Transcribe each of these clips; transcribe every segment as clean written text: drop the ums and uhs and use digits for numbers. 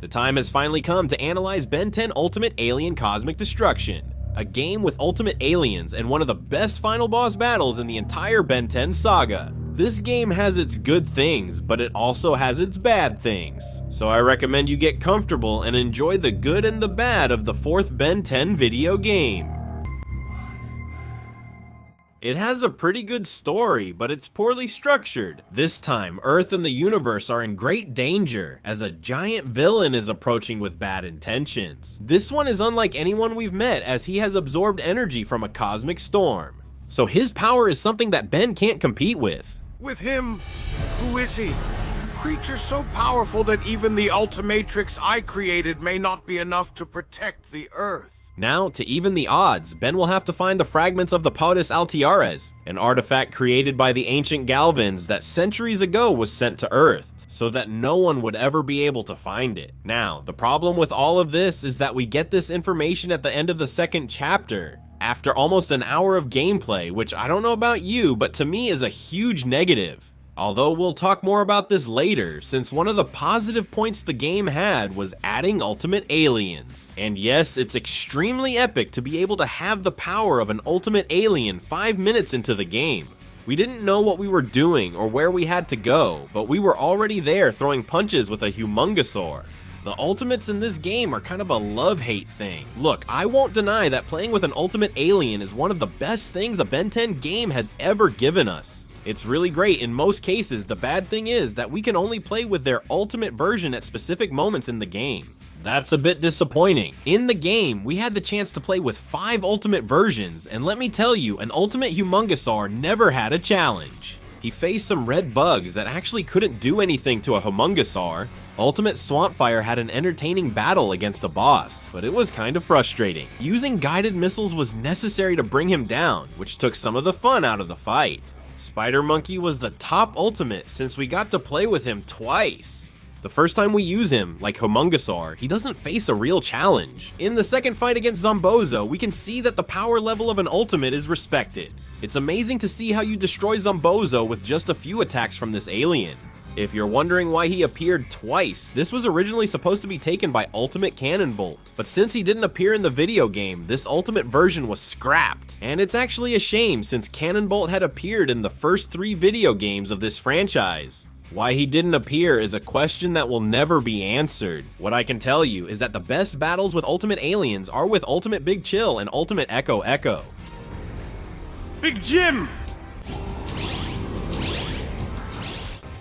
The time has finally come to analyze Ben 10 Ultimate Alien Cosmic Destruction, a game with ultimate aliens and one of the best final boss battles in the entire Ben 10 saga. This game has its good things, but it also has its bad things, so I recommend you get comfortable and enjoy the good and the bad of the fourth Ben 10 video game. It has a pretty good story, but it's poorly structured. This time, Earth and the universe are in great danger, as a giant villain is approaching with bad intentions. This one is unlike anyone we've met, as he has absorbed energy from a cosmic storm. So his power is something that Ben can't compete with. With him? Who is he? Creature so powerful that even the Ultimatrix I created may not be enough to protect the Earth. Now, to even the odds, Ben will have to find the fragments of the Potus Altiares, an artifact created by the ancient Galvans that centuries ago was sent to Earth, so that no one would ever be able to find it. Now, the problem with all of this is that we get this information at the end of the second chapter, after almost an hour of gameplay, which I don't know about you, but to me is a huge negative. Although we'll talk more about this later, since one of the positive points the game had was adding ultimate aliens. And yes, it's extremely epic to be able to have the power of an ultimate alien 5 minutes into the game. We didn't know what we were doing or where we had to go, but we were already there throwing punches with a Humongosaur. The ultimates in this game are kind of a love-hate thing. Look, I won't deny that playing with an ultimate alien is one of the best things a Ben 10 game has ever given us. It's really great in most cases. The bad thing is that we can only play with their ultimate version at specific moments in the game. That's a bit disappointing. In the game, we had the chance to play with 5 ultimate versions, and let me tell you, an ultimate Humongosaur never had a challenge. He faced some red bugs that actually couldn't do anything to a Humongosaur. Ultimate Swampfire had an entertaining battle against a boss, but it was kind of frustrating. Using guided missiles was necessary to bring him down, which took some of the fun out of the fight. Spider Monkey was the top ultimate since we got to play with him twice. The first time we use him, like Humongosaur, he doesn't face a real challenge. In the second fight against Zombozo, we can see that the power level of an ultimate is respected. It's amazing to see how you destroy Zombozo with just a few attacks from this alien. If you're wondering why he appeared twice, this was originally supposed to be taken by Ultimate Cannonbolt, but since he didn't appear in the video game, this ultimate version was scrapped. And it's actually a shame since Cannonbolt had appeared in the first 3 video games of this franchise. Why he didn't appear is a question that will never be answered. What I can tell you is that the best battles with Ultimate Aliens are with Ultimate Big Chill and Ultimate Echo Echo. Big Jim!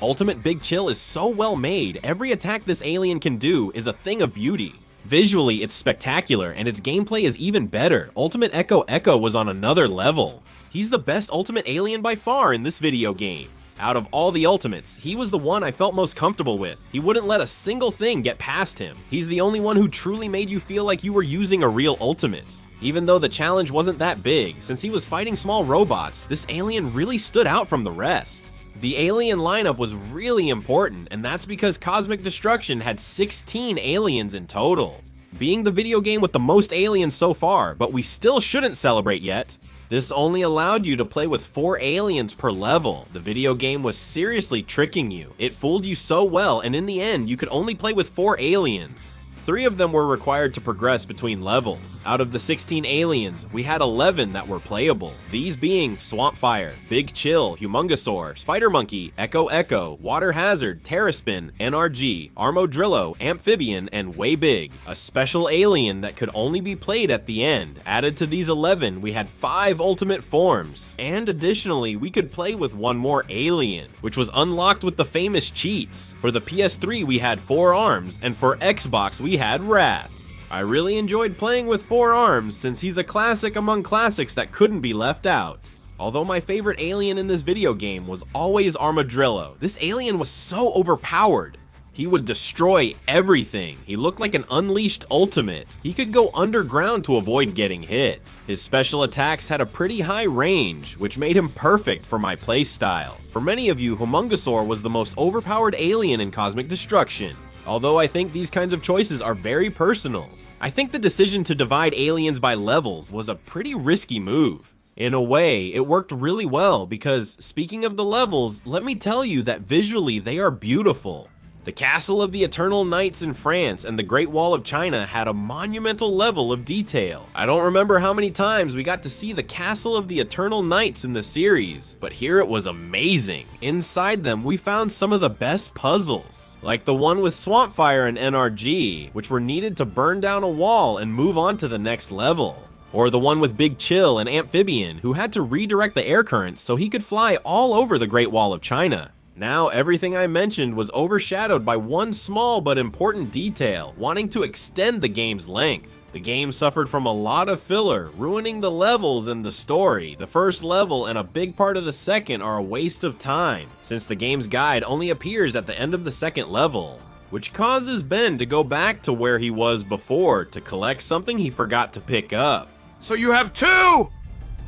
Ultimate Big Chill is so well made, every attack this alien can do is a thing of beauty. Visually, it's spectacular, and its gameplay is even better. Ultimate Echo Echo was on another level. He's the best ultimate alien by far in this video game. Out of all the ultimates, he was the one I felt most comfortable with. He wouldn't let a single thing get past him. He's the only one who truly made you feel like you were using a real ultimate. Even though the challenge wasn't that big, since he was fighting small robots, this alien really stood out from the rest. The alien lineup was really important, and that's because Cosmic Destruction had 16 aliens in total. Being the video game with the most aliens so far, but we still shouldn't celebrate yet. This only allowed you to play with 4 aliens per level. The video game was seriously tricking you. It fooled you so well, and in the end, you could only play with 4 aliens. 3 of them were required to progress between levels. Out of the 16 aliens, we had 11 that were playable. These being Swampfire, Big Chill, Humongosaur, Spider Monkey, Echo Echo, Water Hazard, Terraspin, NRG, Armodrillo, Amphibian, and Way Big. A special alien that could only be played at the end. Added to these 11, we had 5 ultimate forms. And additionally, we could play with 1 more alien, which was unlocked with the famous cheats. For the PS3, we had 4 arms, and for Xbox, we had Wrath. I really enjoyed playing with 4 arms since he's a classic among classics that couldn't be left out. Although my favorite alien in this video game was always Armadillo. This alien was so overpowered. He would destroy everything. He looked like an unleashed ultimate. He could go underground to avoid getting hit. His special attacks had a pretty high range, which made him perfect for my playstyle. For many of you, Humongosaur was the most overpowered alien in Cosmic Destruction. Although I think these kinds of choices are very personal. I think the decision to divide aliens by levels was a pretty risky move. In a way, it worked really well because, speaking of the levels, let me tell you that visually they are beautiful. The Castle of the Eternal Knights in France and the Great Wall of China had a monumental level of detail. I don't remember how many times we got to see the Castle of the Eternal Knights in the series, but here it was amazing. Inside them, we found some of the best puzzles, like the one with Swampfire and NRG, which were needed to burn down a wall and move on to the next level. Or the one with Big Chill and Amphibian, who had to redirect the air currents so he could fly all over the Great Wall of China. Now, everything I mentioned was overshadowed by one small but important detail, wanting to extend the game's length. The game suffered from a lot of filler, ruining the levels and the story. The first level and a big part of the second are a waste of time, since the game's guide only appears at the end of the second level, which causes Ben to go back to where he was before to collect something he forgot to pick up. So you have two!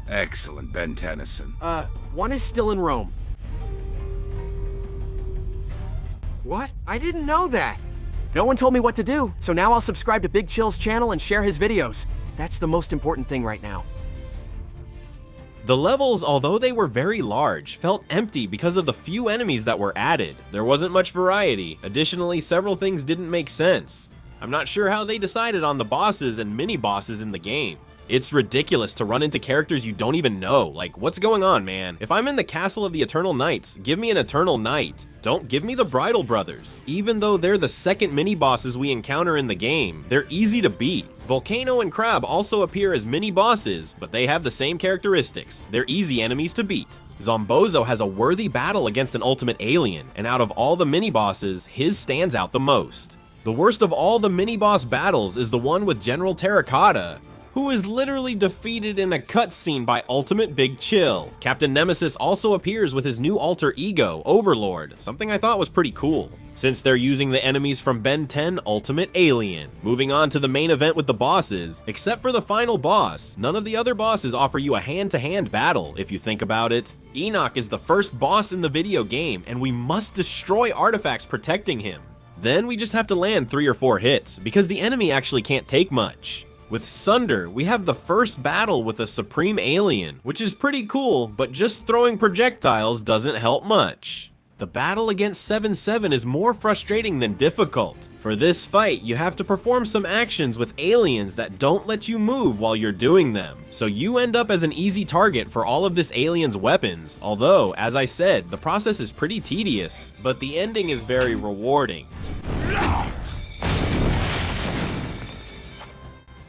Excellent, Ben Tennyson. One is still in Rome. What? I didn't know that. No one told me what to do, so now I'll subscribe to Big Chill's channel and share his videos. That's the most important thing right now. The levels, although they were very large, felt empty because of the few enemies that were added. There wasn't much variety. Additionally, several things didn't make sense. I'm not sure how they decided on the bosses and mini-bosses in the game. It's ridiculous to run into characters you don't even know. Like, what's going on, man? If I'm in the Castle of the Eternal Knights, give me an Eternal Knight. Don't give me the Bridal Brothers. Even though they're the second mini-bosses we encounter in the game, they're easy to beat. Volcano and Crab also appear as mini-bosses, but they have the same characteristics. They're easy enemies to beat. Zombozo has a worthy battle against an ultimate alien, and out of all the mini-bosses, his stands out the most. The worst of all the mini-boss battles is the one with General Terracotta, who is literally defeated in a cutscene by Ultimate Big Chill. Captain Nemesis also appears with his new alter ego, Overlord, something I thought was pretty cool, since they're using the enemies from Ben 10 Ultimate Alien. Moving on to the main event with the bosses, except for the final boss, none of the other bosses offer you a hand-to-hand battle, if you think about it. Enoch is the first boss in the video game, and we must destroy artifacts protecting him. Then we just have to land 3 or 4 hits, because the enemy actually can't take much. With Sunder, we have the first battle with a Supreme Alien, which is pretty cool, but just throwing projectiles doesn't help much. The battle against 7-7 is more frustrating than difficult. For this fight, you have to perform some actions with aliens that don't let you move while you're doing them, so you end up as an easy target for all of this alien's weapons, although, as I said, the process is pretty tedious, but the ending is very rewarding.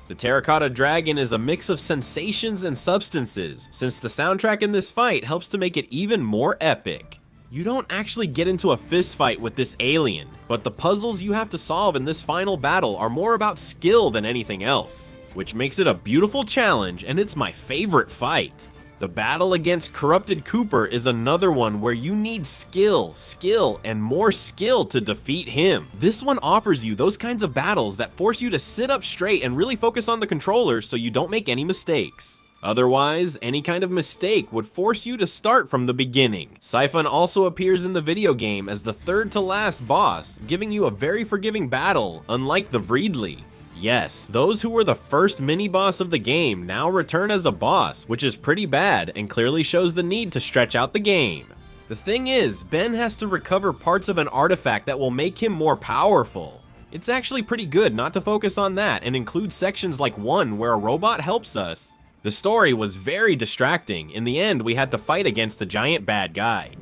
The Terracotta Dragon is a mix of sensations and substances, since the soundtrack in this fight helps to make it even more epic. You don't actually get into a fist fight with this alien, but the puzzles you have to solve in this final battle are more about skill than anything else, which makes it a beautiful challenge, and it's my favorite fight. The battle against Corrupted Cooper is another one where you need skill, and more skill to defeat him. This one offers you those kinds of battles that force you to sit up straight and really focus on the controller so you don't make any mistakes. Otherwise, any kind of mistake would force you to start from the beginning. Siphon also appears in the video game as the third to last boss, giving you a very forgiving battle, unlike the Vreedly. Yes, those who were the first mini-boss of the game now return as a boss, which is pretty bad and clearly shows the need to stretch out the game. The thing is, Ben has to recover parts of an artifact that will make him more powerful. It's actually pretty good not to focus on that and include sections like one where a robot helps us. The story was very distracting. In the end, we had to fight against the giant bad guy.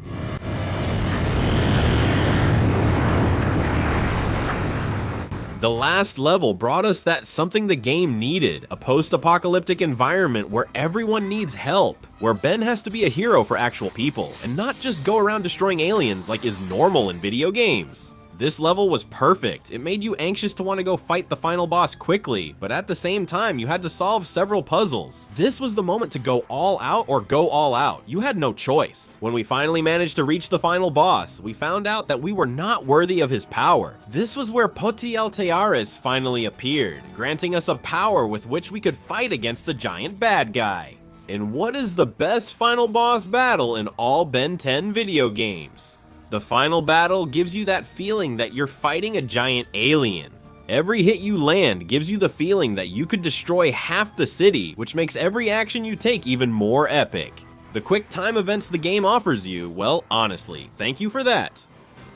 The last level brought us that something the game needed, a post-apocalyptic environment where everyone needs help, where Ben has to be a hero for actual people, and not just go around destroying aliens like is normal in video games. This level was perfect. It made you anxious to want to go fight the final boss quickly, but at the same time, you had to solve several puzzles. This was the moment to go all out or go all out. You had no choice. When we finally managed to reach the final boss, we found out that we were not worthy of his power. This was where Poti Altares finally appeared, granting us a power with which we could fight against the giant bad guy. And what is the best final boss battle in all Ben 10 video games? The final battle gives you that feeling that you're fighting a giant alien. Every hit you land gives you the feeling that you could destroy half the city, which makes every action you take even more epic. The quick time events the game offers you, well, honestly, thank you for that.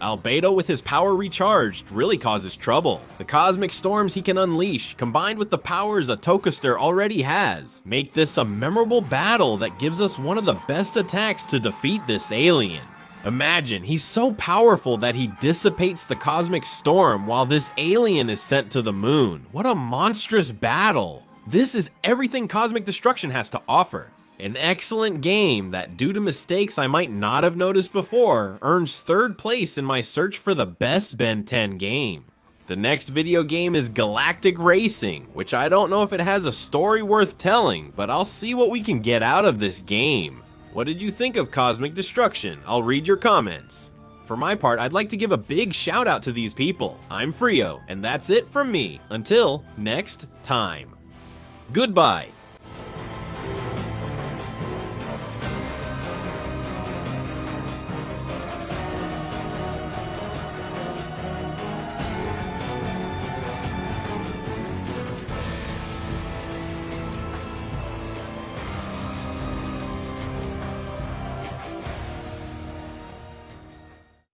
Albedo with his power recharged really causes trouble. The cosmic storms he can unleash, combined with the powers a Tokaster already has, make this a memorable battle that gives us one of the best attacks to defeat this alien. Imagine, he's so powerful that he dissipates the cosmic storm while this alien is sent to the moon. What a monstrous battle! This is everything Cosmic Destruction has to offer. An excellent game that, due to mistakes I might not have noticed before, earns 3rd place in my search for the best Ben 10 game. The next video game is Galactic Racing, which I don't know if it has a story worth telling, but I'll see what we can get out of this game. What did you think of Cosmic Destruction? I'll read your comments. For my part, I'd like to give a big shout out to these people. I'm Frio, and that's it from me. Until next time. Goodbye.